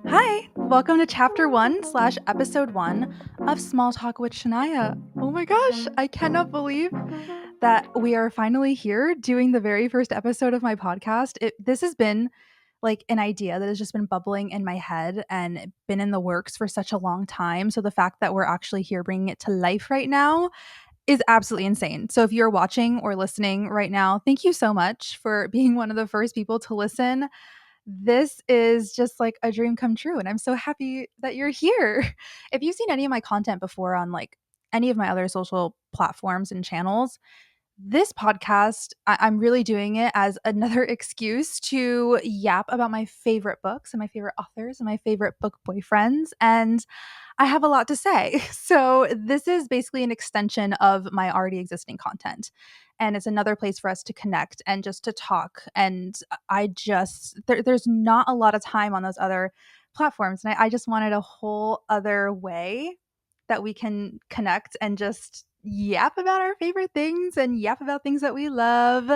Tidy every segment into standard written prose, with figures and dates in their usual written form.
Hi, welcome to Chapter 1/Episode 1 of Small Talk with Shaniah. Oh my gosh, I cannot believe that we are finally here doing the very first episode of my podcast. This has been like an idea that has just been bubbling in my head and been in the works for such a long time. So the fact that we're actually here bringing it to life right now is absolutely insane. So if you're watching or listening right now, thank you so much for being one of the first people to listen. This is just like a dream come true, and I'm so happy that you're here. If you've seen any of my content before on like any of my other social platforms and channels, this podcast, I'm really doing it as another excuse to yap about my favorite books and my favorite authors and my favorite book boyfriends. And I have a lot to say. So, this is basically an extension of my already existing content. And it's another place for us to connect and just to talk. And there's not a lot of time on those other platforms. And I just wanted a whole other way that we can connect and just yap about our favorite things and yap about things that we love.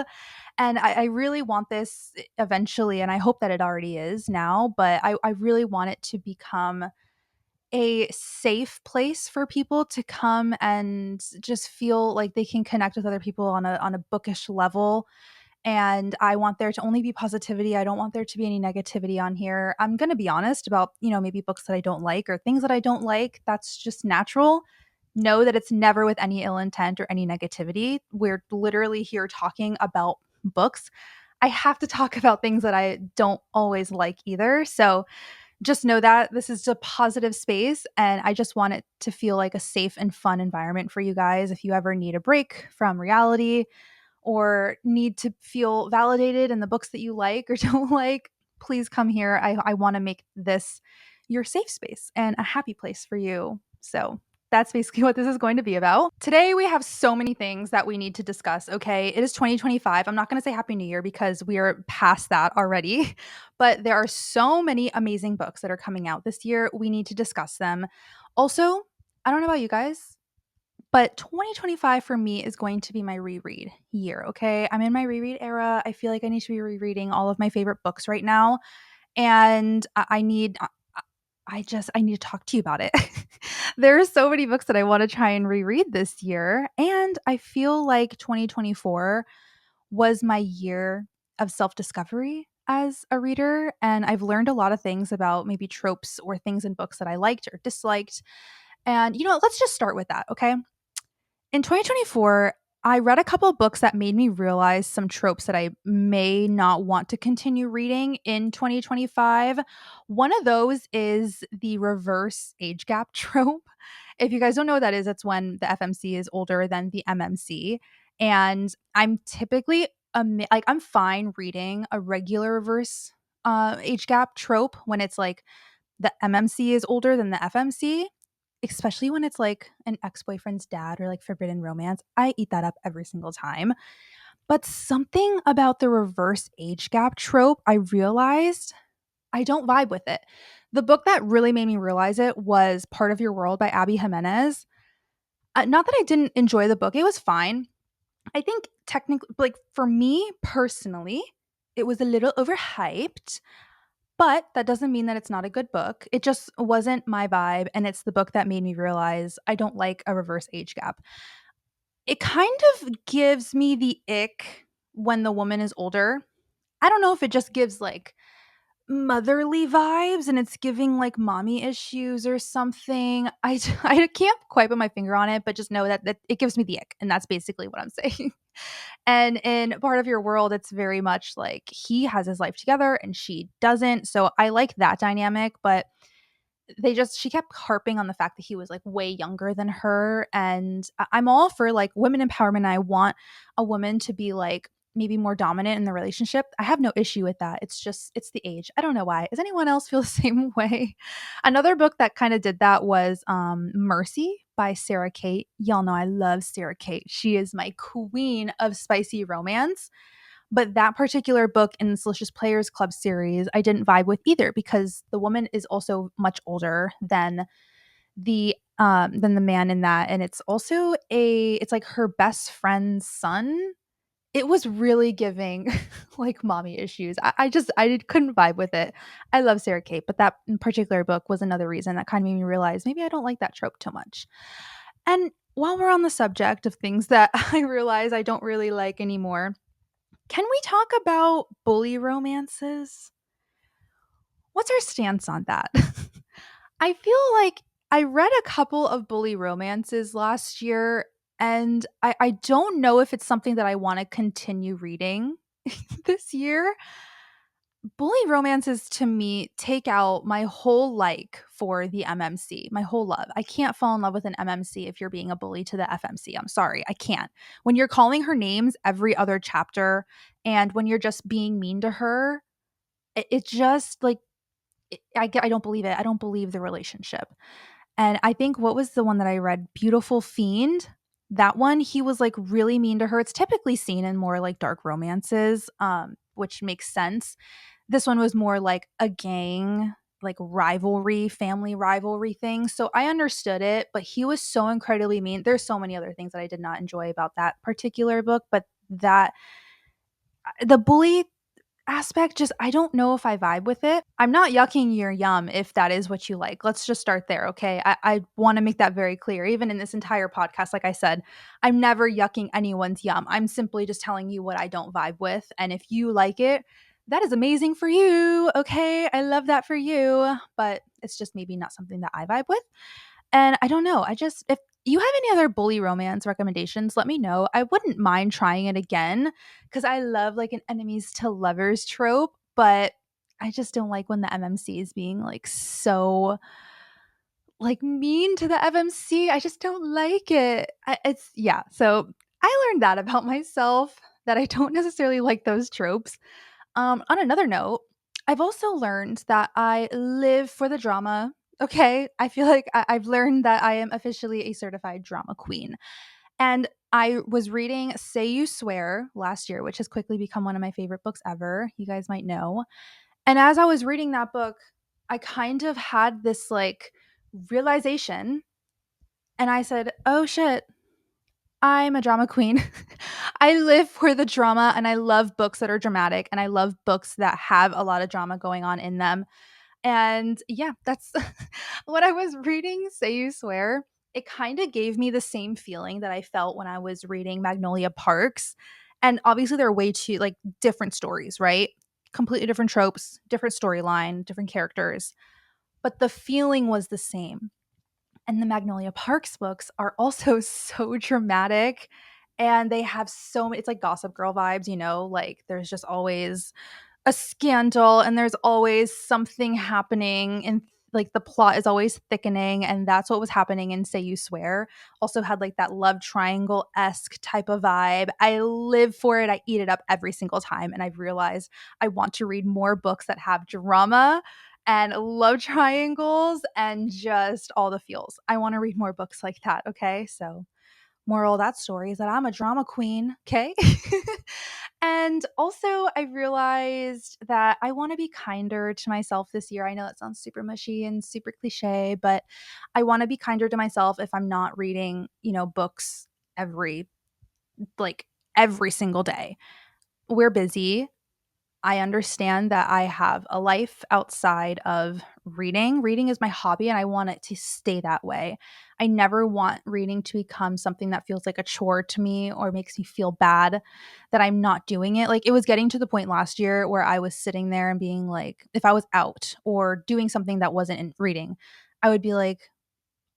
And I really want this eventually, and I hope that it already is now, but I really want it to become a safe place for people to come and just feel like they can connect with other people on a bookish level. And I want there to only be positivity. I don't want there to be any negativity on here. I'm going to be honest about, maybe books that I don't like or things that I don't like. That's just natural. Know that it's never with any ill intent or any negativity. We're literally here talking about books. I have to talk about things that I don't always like either. So just know that this is a positive space, and I just want it to feel like a safe and fun environment for you guys. If you ever need a break from reality or need to feel validated in the books that you like or don't like, please come here. I want to make this your safe space and a happy place for you. So that's basically what this is going to be about. Today, we have so many things that we need to discuss. Okay. It is 2025. I'm not going to say Happy New Year because we are past that already, but there are so many amazing books that are coming out this year. We need to discuss them. Also, I don't know about you guys, but 2025 for me is going to be my reread year, okay? I'm in my reread era. I feel like I need to be rereading all of my favorite books right now, and I need to talk to you about it. There are so many books that I want to try and reread this year, and I feel like 2024 was my year of self-discovery as a reader, and I've learned a lot of things about maybe tropes or things in books that I liked or disliked. And let's just start with that, okay? In 2024, I read a couple of books that made me realize some tropes that I may not want to continue reading in 2025. One of those is the reverse age gap trope. If you guys don't know what that is, it's when the FMC is older than the MMC. And I'm typically like I'm fine reading a regular reverse age gap trope when it's like the MMC is older than the FMC, especially when it's like an ex-boyfriend's dad or like forbidden romance. I eat that up every single time. But something about the reverse age gap trope, I realized I don't vibe with it. The book that really made me realize it was Part of Your World by Abby Jimenez. Not that I didn't enjoy the book, it was fine. I think technically, like for me personally, it was a little overhyped. But that doesn't mean that it's not a good book. It just wasn't my vibe, and it's the book that made me realize I don't like a reverse age gap. It kind of gives me the ick when the woman is older. I don't know if it just gives like motherly vibes and it's giving like mommy issues or something. I can't quite put my finger on it, but just know that it gives me the ick, and that's basically what I'm saying. And in Part of Your World, it's very much like he has his life together and she doesn't. So I like that dynamic, but she kept harping on the fact that he was like way younger than her. And I'm all for like women empowerment. I want a woman to be like maybe more dominant in the relationship. I have no issue with that. It's the age. I don't know why. Does anyone else feel the same way? Another book that kind of did that was Mercy by Sarah Kate. Y'all know I love Sarah Kate. She is my queen of spicy romance. But that particular book in the Delicious Players Club series, I didn't vibe with either because the woman is also much older than the man in that, and it's also it's like her best friend's son it was really giving like mommy issues. Couldn't vibe with it. I love Sarah Kate, but that in particular book was another reason that kind of made me realize maybe I don't like that trope too much. And while we're on the subject of things that I realize I don't really like anymore, can we talk about bully romances? What's our stance on that? I feel like I read a couple of bully romances last year, and I don't know if it's something that I want to continue reading this year. Bully romances to me take out my whole like for the MMC, my whole love. I can't fall in love with an MMC if you're being a bully to the FMC. I'm sorry, I can't. When you're calling her names every other chapter and when you're just being mean to her, it just like I don't believe it. I don't believe the relationship. And I think what was the one that I read? Beautiful Fiend. That one, he was like really mean to her. It's typically seen in more like dark romances, which makes sense. This one was more like a gang, like rivalry, family rivalry thing. So I understood it, but he was so incredibly mean. There's so many other things that I did not enjoy about that particular book, but that the bully aspect, just I don't know if I vibe with it. I'm not yucking your yum if that is what you like. Let's just start there, okay? I want to make that very clear. Even in this entire podcast, like I said, I'm never yucking anyone's yum. I'm simply just telling you what I don't vibe with. And if you like it, that is amazing for you, okay? I love that for you. But it's just maybe not something that I vibe with. And I don't know. If you have any other bully romance recommendations, let me know. I wouldn't mind trying it again because I love like an enemies to lovers trope, but I just don't like when the MMC is being like so like mean to the FMC. I just don't like it. Yeah. So I learned that about myself that I don't necessarily like those tropes. On another note, I've also learned that I live for the drama. Okay. I feel like I've learned that I am officially a certified drama queen. And I was reading Say You Swear last year, which has quickly become one of my favorite books ever. You guys might know. And as I was reading that book, I kind of had this like realization. And I said, oh shit, I'm a drama queen. I live for the drama and I love books that are dramatic and I love books that have a lot of drama going on in them. And yeah, that's when I was reading Say You Swear, it kind of gave me the same feeling that I felt when I was reading Magnolia Parks. And obviously, they're way too like different stories, right? Completely different tropes, different storyline, different characters. But the feeling was the same. And the Magnolia Parks books are also so dramatic and they have so many, it's like Gossip Girl vibes, like there's just always a scandal and there's always something happening and like the plot is always thickening, and that's what was happening in Say You Swear. Also had like that love triangle-esque type of vibe. I live for it. I eat it up every single time, and I've realized I want to read more books that have drama and love triangles and just all the feels. I want to read more books like that, okay? So moral of that story is that I'm a drama queen, okay? And also, I realized that I want to be kinder to myself this year. I know that sounds super mushy and super cliche, but I want to be kinder to myself if I'm not reading, books every like every single day. We're busy. I understand that I have a life outside of reading. Reading is my hobby and I want it to stay that way. I never want reading to become something that feels like a chore to me or makes me feel bad that I'm not doing it. Like it was getting to the point last year where I was sitting there and being like, if I was out or doing something that wasn't in reading, I would be like,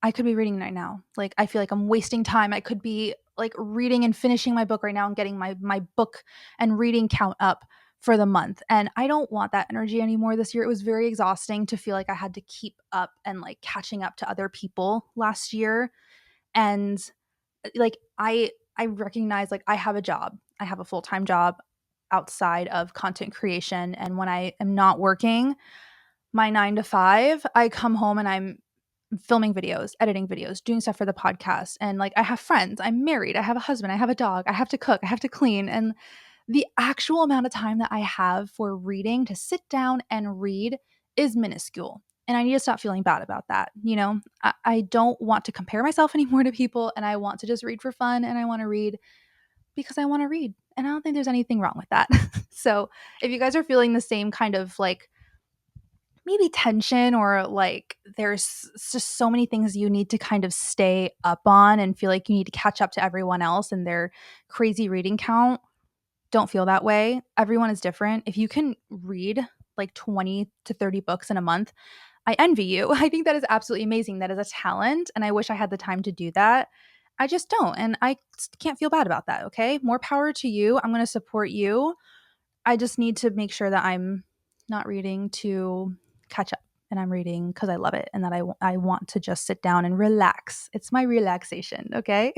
I could be reading right now. Like I feel like I'm wasting time. I could be like reading and finishing my book right now and getting my book and reading count up for the month. And I don't want that energy anymore this year. It was very exhausting to feel like I had to keep up and like catching up to other people last year. And like I recognize like I have a job. I have a full-time job outside of content creation, and when I am not working, my 9 to 5, I come home and I'm filming videos, editing videos, doing stuff for the podcast. And like, I have friends, I'm married, I have a husband, I have a dog, I have to cook, I have to clean. And the actual amount of time that I have for reading to sit down and read is minuscule. And I need to stop feeling bad about that. I don't want to compare myself anymore to people, and I want to just read for fun, and I want to read because I want to read. And I don't think there's anything wrong with that. So if you guys are feeling the same kind of like maybe tension, or like there's just so many things you need to kind of stay up on and feel like you need to catch up to everyone else and their crazy reading count, don't feel that way. Everyone is different. If you can read like 20 to 30 books in a month, I envy you. I think that is absolutely amazing. That is a talent, and I wish I had the time to do that. I just don't, and I can't feel bad about that, okay? More power to you. I'm going to support you. I just need to make sure that I'm not reading to catch up, and I'm reading because I love it, and that I want to just sit down and relax. It's my relaxation, okay?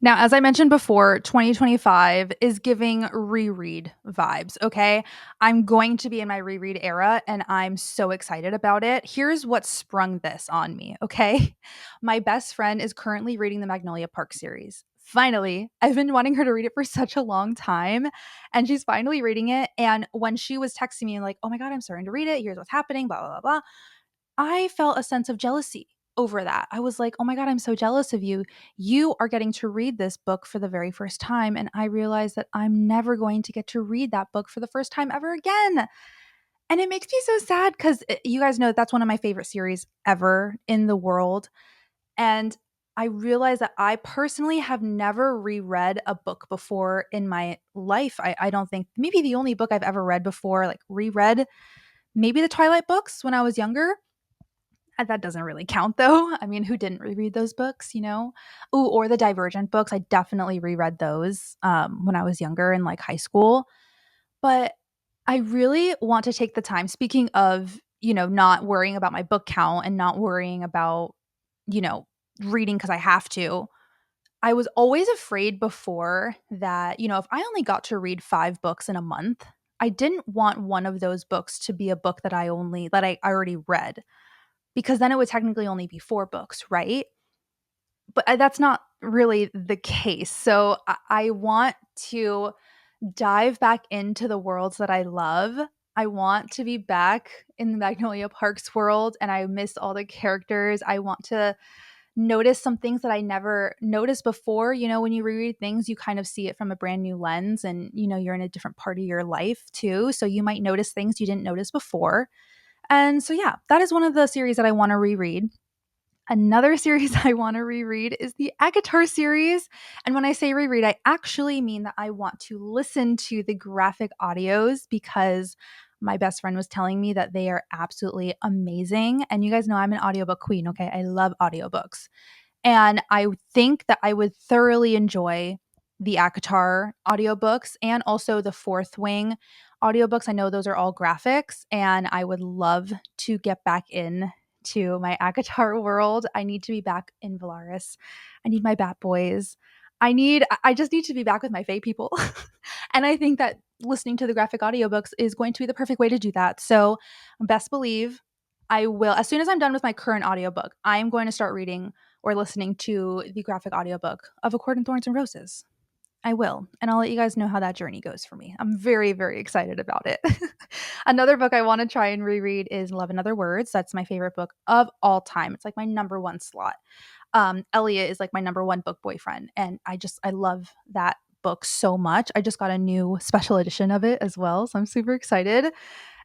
Now, as I mentioned before, 2025 is giving reread vibes, okay? I'm going to be in my reread era and I'm so excited about it. Here's what sprung this on me, okay? My best friend is currently reading the Magnolia Park series. Finally, I've been wanting her to read it for such a long time, and she's finally reading it. And when she was texting me, like, oh my God, I'm starting to read it. Here's what's happening, blah, blah, blah, blah. I felt a sense of jealousy over that. I was like, oh my God, I'm so jealous of you. You are getting to read this book for the very first time. And I realized that I'm never going to get to read that book for the first time ever again. And it makes me so sad because you guys know that's one of my favorite series ever in the world. And I realized that I personally have never reread a book before in my life. I don't think, maybe the only book I've ever read before, like reread, maybe the Twilight books when I was younger. That doesn't really count though. I mean, who didn't reread those books, you know? Ooh, or the Divergent books. I definitely reread those when I was younger in like high school. But I really want to take the time, speaking of, not worrying about my book count and not worrying about, you know, reading because I have to. I was always afraid before that, if I only got to read 5 books in a month, I didn't want one of those books to be a book that I already read, because then it would technically only be 4 books, right? But that's not really the case. So I want to dive back into the worlds that I love. I want to be back in the Magnolia Parks world, and I miss all the characters. I want to notice some things that I never noticed before. When you reread things, you kind of see it from a brand new lens, and you're in a different part of your life too. So you might notice things you didn't notice before. And so, yeah, that is one of the series that I want to reread. Another series I want to reread is the 𝓢𝓸𝓷𝓷𝓵 series. And when I say reread, I actually mean that I want to listen to the graphic audios, because my best friend was telling me that they are absolutely amazing. And you guys know I'm an audiobook queen, okay? I love audiobooks. And I think that I would thoroughly enjoy the 𝓢𝓸𝓷 audiobooks and also the Fourth Wing audiobooks. I know those are all graphics, and I would love to get back in to my 𝓢𝓸𝓷 world. I need to be back in Valaris. I need my Bat Boys. I just need to be back with my Fae people. And I think that listening to the graphic audiobooks is going to be the perfect way to do that. So best believe I will, as soon as I'm done with my current audiobook, I am going to start reading or listening to the graphic audiobook of 𝓤 𝓤𝓪𝓭 𝓠𝓪𝓭. I will, and I'll let you guys know how that journey goes for me. I'm very, very excited about it. Another book I want to try and reread is Love and Other Words. That's my favorite book of all time. It's like my number one slot. Elliot is like my number one book boyfriend, and I love that book so much. I just got a new special edition of it as well, so I'm super excited.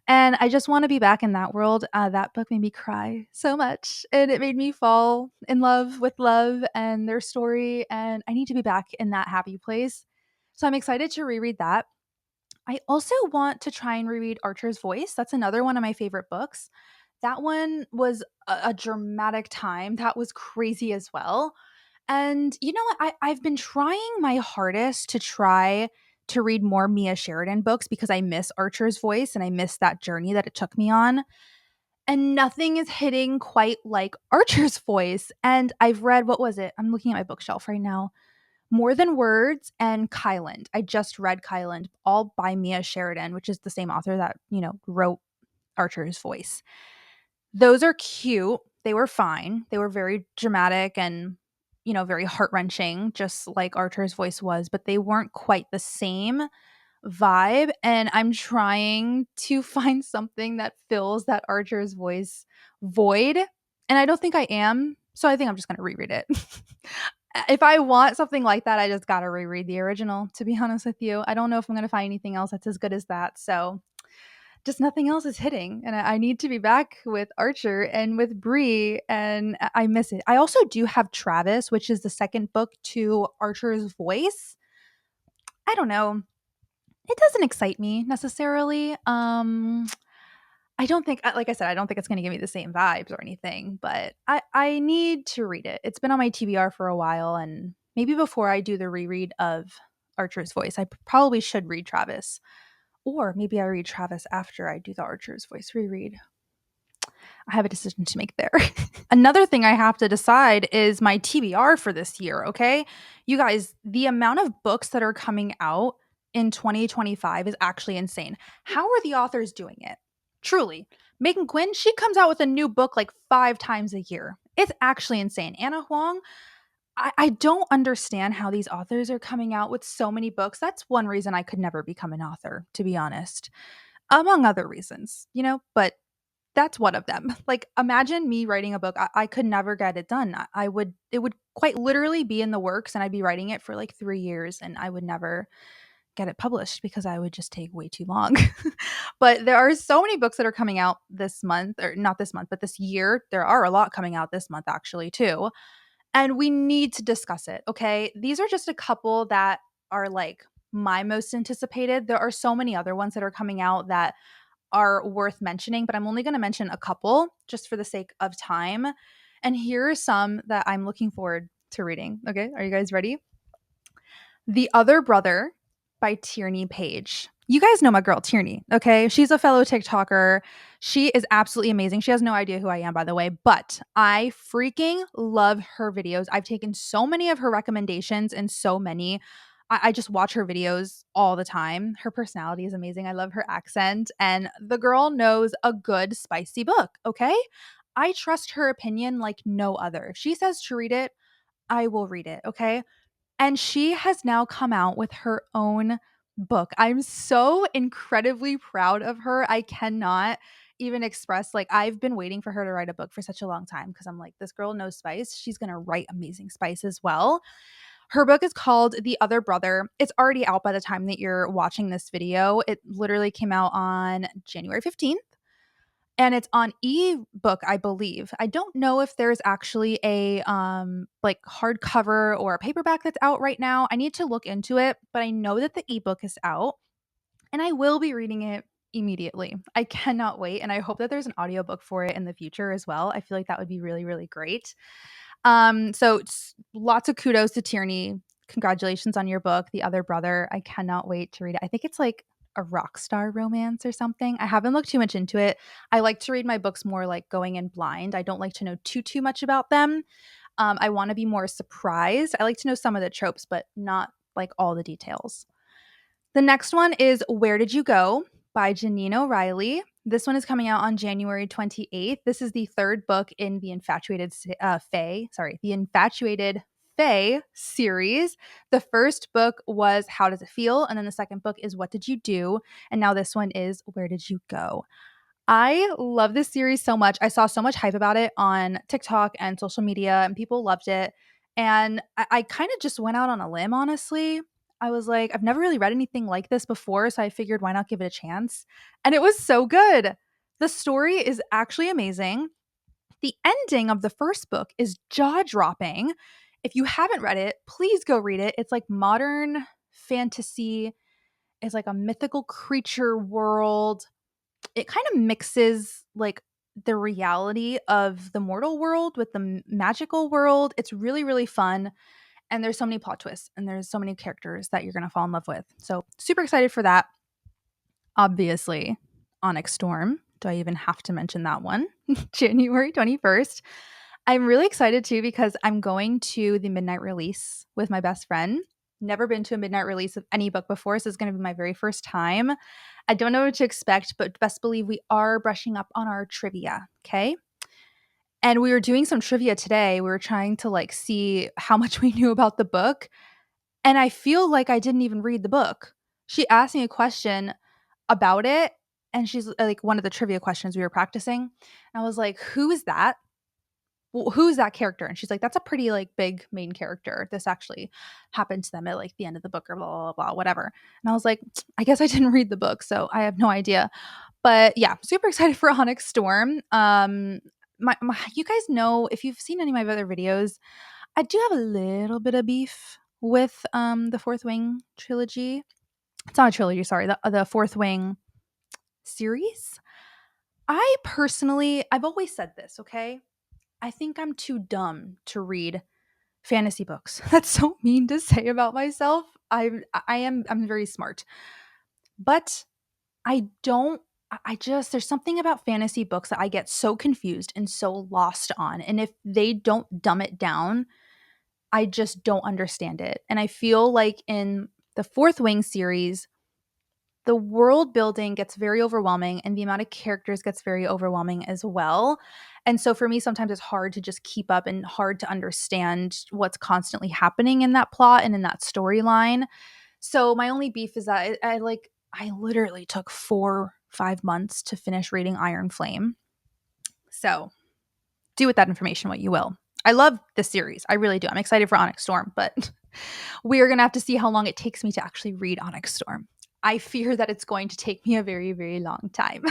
And I just want to be back in that world. That book made me cry so much, and it made me fall in love with love and their story. And I need to be back in that happy place. So I'm excited to reread that. I also want to try and reread Archer's Voice. That's another one of my favorite books. That one was a dramatic time. That was crazy as well. And you know what? I've been trying my hardest to try to read more Mia Sheridan books, because I miss Archer's Voice and I miss that journey that it took me on. And nothing is hitting quite like Archer's Voice. And I've read, what was it? I'm looking at my bookshelf right now. More Than Words and 𝓠land. I just read 𝓠land, all by Mia Sheridan, which is the same author that, wrote Archer's Voice. Those are cute. They were fine. They were very dramatic and, very heart-wrenching, just like Archer's Voice was, but they weren't quite the same vibe. And I'm trying to find something that fills that Archer's Voice void. And I don't think I am. So I think I'm just going to reread it. If I want something like that, I just gotta reread the original, to be honest with you. I don't know if I'm gonna find anything else that's as good as that. So just nothing else is hitting. And I need to be back with Archer and with Bree, and I miss it. I also do have Travis, which is the second book to Archer's voice. I don't know. It doesn't excite me necessarily. I don't think, like I said, I don't think it's going to give me the same vibes or anything, but I need to read it. It's been on my TBR for a while, and maybe before I do the reread of Archer's voice, I probably should read Travis. Or maybe I read Travis after I do the Archer's voice reread. I have a decision to make there. Another thing I have to decide is my TBR for this year, okay? You guys, the amount of books that are coming out in 2025 is actually insane. How are the authors doing it? Truly. Megan Quinn, she comes out with a new book like 5 times a year. It's actually insane. Anna Huang, I don't understand how these authors are coming out with so many books. That's one reason I could never become an author, to be honest, among other reasons, but that's one of them. Like, imagine me writing a book. I could never get it done. It would quite literally be in the works, and I'd be writing it for like 3 years, and I would never get it published because I would just take way too long. But there are so many books that are coming out this month, or not this month, but this year. There are a lot coming out this month, actually, too. And we need to discuss it, okay? These are just a couple that are like my most anticipated. There are so many other ones that are coming out that are worth mentioning, but I'm only going to mention a couple just for the sake of time. And here are some that I'm looking forward to reading. Okay, are you guys ready? The Other Brother by Tierney Page. You guys know my girl Tierney, okay? She's a fellow TikToker. She is absolutely amazing. She has no idea who I am, by the way, but I freaking love her videos. I've taken so many of her recommendations and so many. I just watch her videos all the time. Her personality is amazing. I love her accent, and the girl knows a good, spicy book, okay? I trust her opinion like no other. If she says to read it, I will read it, okay? And she has now come out with her own book. I'm so incredibly proud of her. I cannot even express, like, I've been waiting for her to write a book for such a long time because I'm like, this girl knows spice. She's going to write amazing spice as well. Her book is called The Other Brother. It's already out by the time that you're watching this video. It literally came out on January 15th, and it's on ebook, I believe. I don't know if there's actually a like hardcover or a paperback that's out right now. I need to look into it, but I know that the ebook is out, and I will be reading it immediately. I cannot wait, and I hope that there's an audiobook for it in the future as well. I feel like that would be really, really great. So lots of kudos to Tierney. Congratulations on your book, The Other Brother. I cannot wait to read it. I think it's like a rock star romance or something. I haven't looked too much into it. I like to read my books more like going in blind. I don't like to know too much about them. I want to be more surprised. I like to know some of the tropes, but not like all the details. The next one is Where Did You Go by Janine O'Reilly. This one is coming out on January 28th. This is the third book in the the Infatuated Fae series. The first book was How Does It Feel? And then the second book is What Did You Do? And now this one is Where Did You Go? I love this series so much. I saw so much hype about it on TikTok and social media, and people loved it. And I kind of just went out on a limb, honestly. I was like, I've never really read anything like this before, so I figured why not give it a chance? And it was so good. The story is actually amazing. The ending of the first book is jaw dropping. If you haven't read it, please go read it. It's like modern fantasy, it's like a mythical creature world. It kind of mixes like the reality of the mortal world with the magical world. It's really, really fun. And there's so many plot twists, and there's so many characters that you're going to fall in love with. So super excited for that. Obviously, Onyx Storm. Do I even have to mention that one? January 21st. I'm really excited too because I'm going to the midnight release with my best friend. Never been to a midnight release of any book before, so it's going to be my very first time. I don't know what to expect, but best believe we are brushing up on our trivia, okay? And we were doing some trivia today. We were trying to like see how much we knew about the book, and I feel like I didn't even read the book. She asked me a question about it, and she's like one of the trivia questions we were practicing. And I was like, "Who is that?" well, who's that character? And she's like, that's a pretty like big main character. This actually happened to them at like the end of the book or blah, blah, blah, whatever. And I was like, I guess I didn't read the book, so I have no idea. But yeah, super excited for Onyx Storm. You guys know, if you've seen any of my other videos, I do have a little bit of beef with the Fourth Wing trilogy. It's not a trilogy, sorry, the Fourth Wing series. I personally, I've always said this, okay? I think I'm too dumb to read fantasy books. That's so mean to say about myself. I'm very smart. But I don't I just there's something about fantasy books that I get so confused and so lost on. And if they don't dumb it down, I just don't understand it. And I feel like in the Fourth Wing series, the world building gets very overwhelming and the amount of characters gets very overwhelming as well. And so for me, sometimes it's hard to just keep up and hard to understand what's constantly happening in that plot and in that storyline. So my only beef is that I literally took 5 months to finish reading Iron Flame. So do with that information what you will. I love this series. I really do. I'm excited for Onyx Storm, but we are going to have to see how long it takes me to actually read Onyx Storm. I fear that it's going to take me a very, very long time.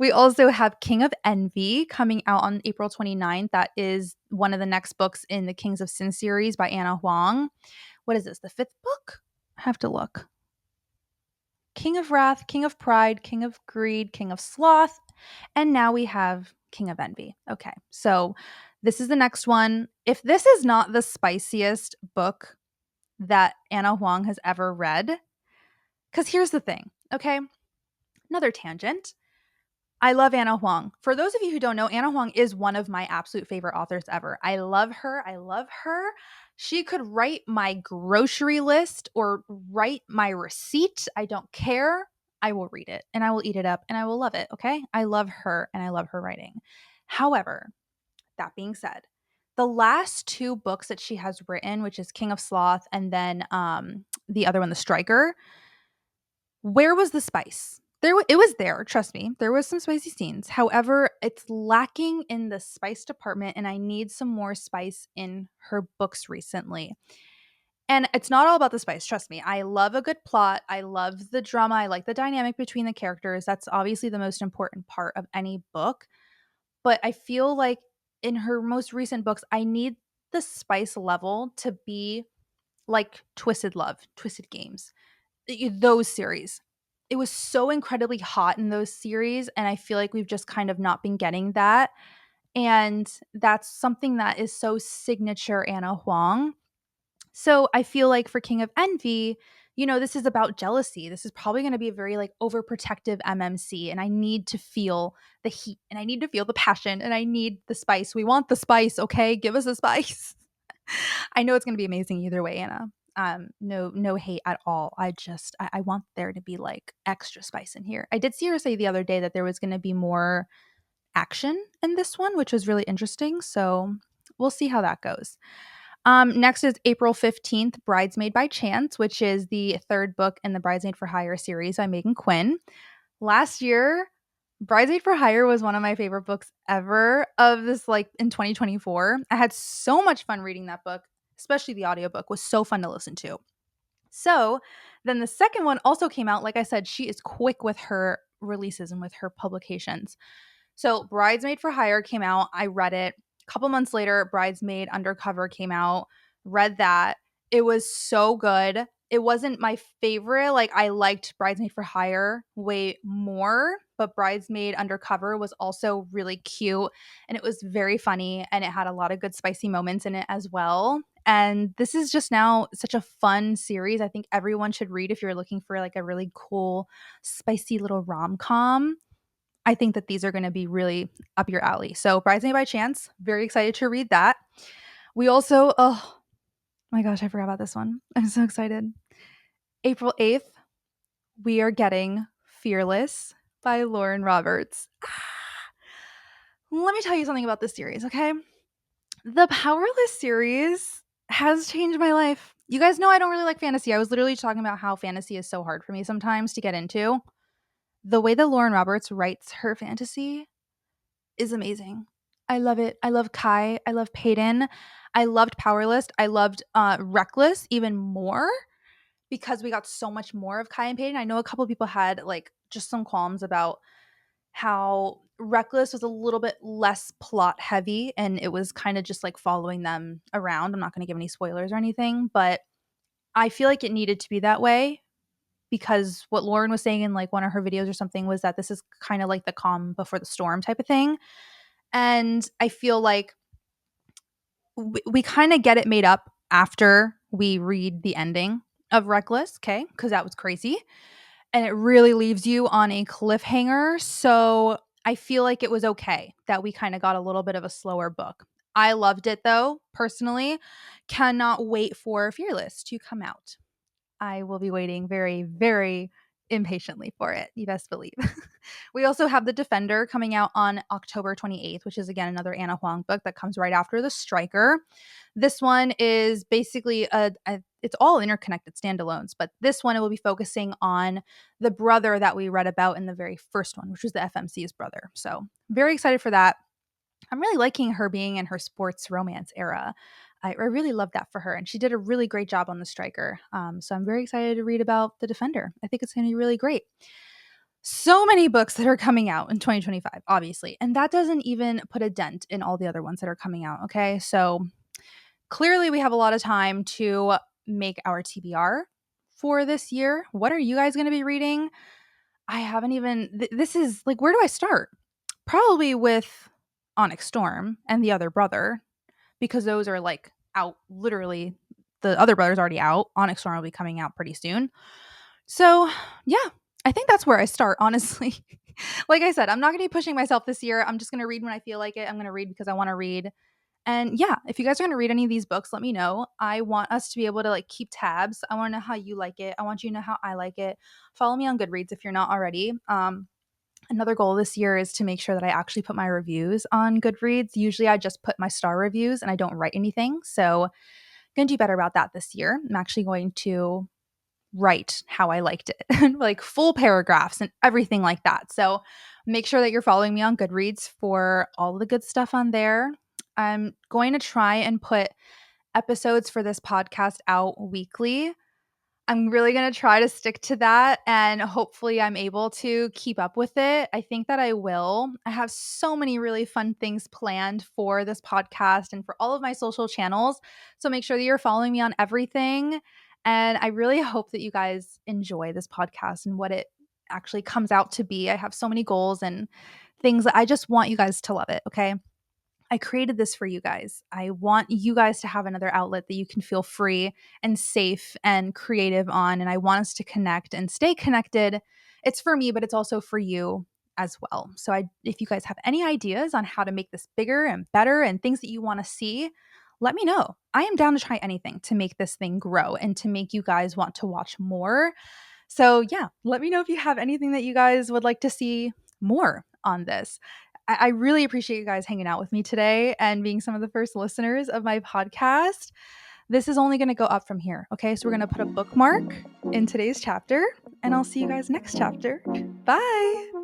We also have King of Envy coming out on April 29th. That is one of the next books in the Kings of Sin series by Anna Huang. What is this, the 5th book? I have to look. King of Wrath, King of Pride, King of Greed, King of Sloth, and now we have King of Envy. Okay, so this is the next one. If this is not the spiciest book that Anna Huang has ever read, because here's the thing, okay? Another tangent. I love Anna Huang. For those of you who don't know, Anna Huang is one of my absolute favorite authors ever. I love her. I love her. She could write my grocery list or write my receipt. I don't care. I will read it and I will eat it up and I will love it. Okay. I love her and I love her writing. However, that being said, the last 2 books that she has written, which is King of Sloth and then the other one, The Striker, where was the spice? It was there, trust me. There was some spicy scenes. However, it's lacking in the spice department, and I need some more spice in her books recently. And it's not all about the spice, trust me. I love a good plot. I love the drama. I like the dynamic between the characters. That's obviously the most important part of any book. But I feel like in her most recent books, I need the spice level to be like Twisted Love, Twisted Games, those series. It was so incredibly hot in those series, and I feel like we've just kind of not been getting that. And that's something that is so signature Anna Huang. So I feel like for King of Envy, this is about jealousy. This is probably going to be a very like overprotective MMC, and I need to feel the heat and I need to feel the passion and I need the spice. We want the spice, okay? Give us the spice. I know it's going to be amazing either way, Anna. No hate at all. I want there to be like extra spice in here. I did see her say the other day that there was going to be more action in this one, which was really interesting. So we'll see how that goes. Next is April 15th, Bridesmaid by Chance, which is the 3rd book in the Bridesmaid for Hire series by Megan Quinn. Last year, Bridesmaid for Hire was one of my favorite books ever of this, like in 2024. I had so much fun reading that book, especially the audiobook was so fun to listen to. So then the second one also came out. Like I said, she is quick with her releases and with her publications. So Bridesmaid for Hire came out. I read it. A couple months later, Bridesmaid Undercover came out. Read that. It was so good. It wasn't my favorite. Like, I liked Bridesmaid for Hire way more, but Bridesmaid Undercover was also really cute and it was very funny and it had a lot of good spicy moments in it as well. And this is just now such a fun series. I think everyone should read if you're looking for like a really cool, spicy little rom-com. I think that these are going to be really up your alley. So Bridesmaid by Chance, very excited to read that. We also, oh my gosh, I forgot about this one. I'm so excited. April 8th, we are getting Fearless by Lauren Roberts. Let me tell you something about this series, okay? The Powerless series has changed my life. You guys know I don't really like fantasy. I was literally talking about how fantasy is so hard for me sometimes to get into. The way that Lauren Roberts writes her fantasy is amazing. I love it. I love Kai. I love Peyton. I loved Powerless. I loved Reckless even more because we got so much more of Kai and Peyton. I know a couple of people had like just some qualms about how Reckless was a little bit less plot heavy and it was kind of just like following them around. I'm not going to give any spoilers or anything, but I feel like it needed to be that way because what Lauren was saying in like one of her videos or something was that this is kind of like the calm before the storm type of thing. And I feel like we kind of get it made up after we read the ending of Reckless, okay? Because that was crazy. And it really leaves you on a cliffhanger. So I feel like it was okay that we kind of got a little bit of a slower book. I loved it though, personally. Cannot wait for Fearless to come out. I will be waiting very, very impatiently for it. You best believe. We also have The Defender coming out on October 28th, which is again another Anna Huang book that comes right after The Striker. This one is basically it's all interconnected standalones, but this one it will be focusing on the brother that we read about in the very first one, which was the FMC's brother. So very excited for that. I'm really liking her being in her sports romance era. I really love that for her, and she did a really great job on The Striker. So I'm very excited to read about The Defender. I think it's going to be really great. So many books that are coming out in 2025, obviously, and that doesn't even put a dent in all the other ones that are coming out. Okay, so clearly we have a lot of time to make our TBR for this year. What are you guys going to be reading? I haven't even. This is like, where do I start? Probably with Onyx Storm and the other brother, because those are like out literally. The other brother's already out. Onyx Storm will be coming out pretty soon. So, yeah, I think that's where I start, honestly. Like I said, I'm not going to be pushing myself this year. I'm just going to read when I feel like it. I'm going to read because I want to read. And yeah, if you guys are going to read any of these books, let me know. I want us to be able to like keep tabs. I want to know how you like it. I want you to know how I like it. Follow me on Goodreads if you're not already. Another goal this year is to make sure that I actually put my reviews on Goodreads. Usually I just put my star reviews and I don't write anything. So I'm going to do better about that this year. I'm actually going to write how I liked it, like full paragraphs and everything like that. So make sure that you're following me on Goodreads for all the good stuff on there. I'm going to try and put episodes for this podcast out weekly. I'm really going to try to stick to that and hopefully I'm able to keep up with it. I think that I will. I have so many really fun things planned for this podcast and for all of my social channels. So make sure that you're following me on everything. And I really hope that you guys enjoy this podcast and what it actually comes out to be. I have so many goals and things that I just want you guys to love it. Okay. I created this for you guys. I want you guys to have another outlet that you can feel free and safe and creative on. And I want us to connect and stay connected. It's for me, but it's also for you as well. So if you guys have any ideas on how to make this bigger and better and things that you want to see, let me know. I am down to try anything to make this thing grow and to make you guys want to watch more. So yeah, let me know if you have anything that you guys would like to see more on this. I really appreciate you guys hanging out with me today and being some of the first listeners of my podcast. This is only going to go up from here. Okay, so we're going to put a bookmark in today's chapter, and I'll see you guys next chapter. Bye.